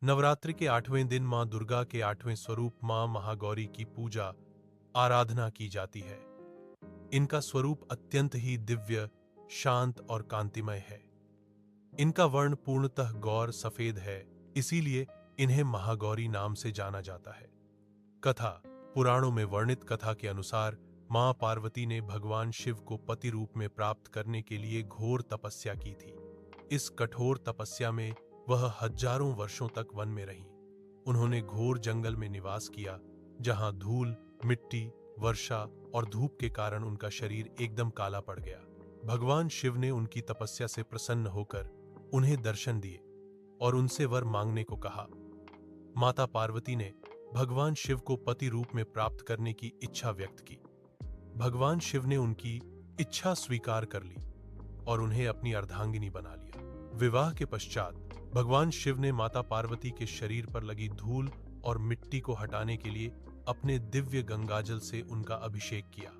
नवरात्रि के 8वें दिन मां दुर्गा के 8वें स्वरूप मां महागौरी की पूजा आराधना की जाती है। इनका स्वरूप अत्यंत ही दिव्य, शांत और कांतिमय है। इनका वर्ण पूर्णतः गौर सफेद है, इसीलिए इन्हें महागौरी नाम से जाना जाता है। कथा। पुराणों में वर्णित कथा के अनुसार मां पार्वती ने भगवान शिव को पति रूप में प्राप्त करने के लिए घोर तपस्या की थी। इस कठोर तपस्या में वह हजारों वर्षों तक वन में रहीं। उन्होंने घोर जंगल में निवास किया, जहां धूल, मिट्टी, वर्षा और धूप के कारण उनका शरीर एकदम काला पड़ गया। भगवान शिव ने उनकी तपस्या से प्रसन्न होकर उन्हें दर्शन दिए और उनसे वर मांगने को कहा। माता पार्वती ने भगवान शिव को पति रूप में प्राप्त करने की इच्छा व्यक्त की। भगवान शिव ने उनकी इच्छा स्वीकार कर ली और उन्हें अपनी अर्धांगिनी बना लिया। विवाह के पश्चात भगवान शिव ने माता पार्वती के शरीर पर लगी धूल और मिट्टी को हटाने के लिए अपने दिव्य गंगाजल से उनका अभिषेक किया।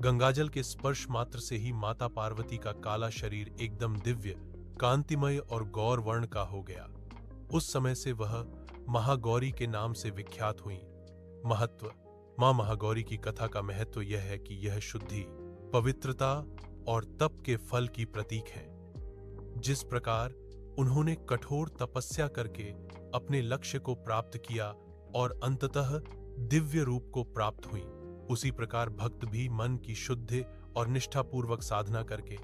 गंगाजल के स्पर्श मात्र से ही माता पार्वती का काला शरीर एकदम दिव्य, कांतिमय और गौर वर्ण का हो गया। उस समय से वह महागौरी के नाम से विख्यात हुई। महत्व। मां महागौरी की कथा का महत्व यह है कि यह शुद्धि, पवित्रता और तप के फल की प्रतीक है। जिस प्रकार उन्होंने कठोर तपस्या करके अपने लक्ष्य को प्राप्त किया और अंततः दिव्य रूप को प्राप्त हुई, उसी प्रकार भक्त भी मन की शुद्ध और निष्ठापूर्वक साधना करके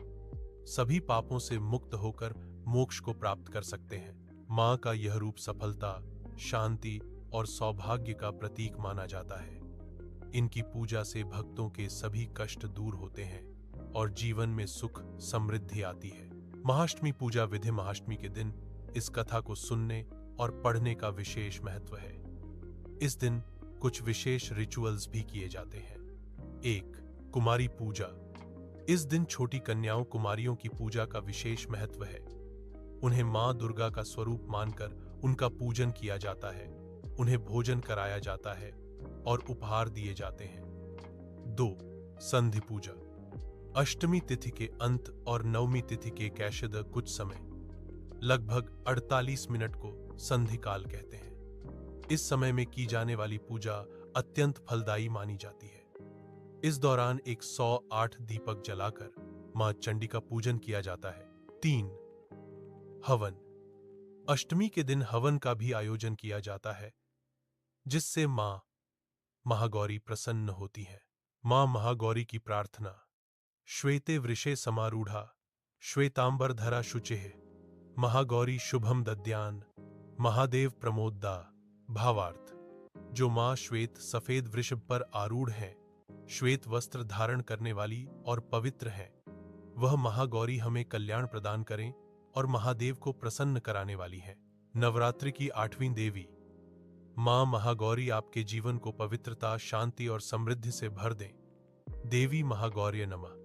सभी पापों से मुक्त होकर मोक्ष को प्राप्त कर सकते हैं। मां का यह रूप सफलता, शांति और सौभाग्य का प्रतीक माना जाता है। इनकी पूजा से भक्तों के सभी कष्ट दूर होते हैं और जीवन में सुख समृद्धि आती है। महाअष्टमी पूजा विधि। महाअष्टमी के दिन इस कथा को सुनने और पढ़ने का विशेष महत्व है। इस दिन कुछ विशेष रिचुअल्स भी किए जाते हैं। 1. कुमारी पूजा। इस दिन छोटी कन्याओं कुमारियों की पूजा का विशेष महत्व है। उन्हें मां दुर्गा का स्वरूप मानकर उनका पूजन किया जाता है, उन्हें भोजन कराया जाता है और उपहार दिए जाते हैं। 2. संधि पूजा। अष्टमी तिथि के अंत और नवमी तिथि के कैशद कुछ समय, लगभग 48 मिनट को संधि काल कहते हैं। इस समय में की जाने वाली पूजा अत्यंत फलदायी मानी जाती है। इस दौरान 108 दीपक जलाकर मां चंडी का पूजन किया जाता है। 3. हवन। अष्टमी के दिन हवन का भी आयोजन किया जाता है, जिससे मां महागौरी प्रसन्न होती हैं। मां महागौरी की प्रार्थना। श्वेते वृषे समारूढ़ा श्वेतांबरधरा शुचिः महागौरी शुभम दद्यान महादेव प्रमोदा। भावार्थ। जो मां श्वेत सफेद वृषभ पर आरूढ़ हैं, श्वेत वस्त्र धारण करने वाली और पवित्र हैं, वह महागौरी हमें कल्याण प्रदान करें और महादेव को प्रसन्न कराने वाली है। नवरात्रि की 8वीं देवी। मां महागौरी आपके जीवन को पवित्रता, शांति और समृद्धि से भर दें। देवी महागौर्य नमः।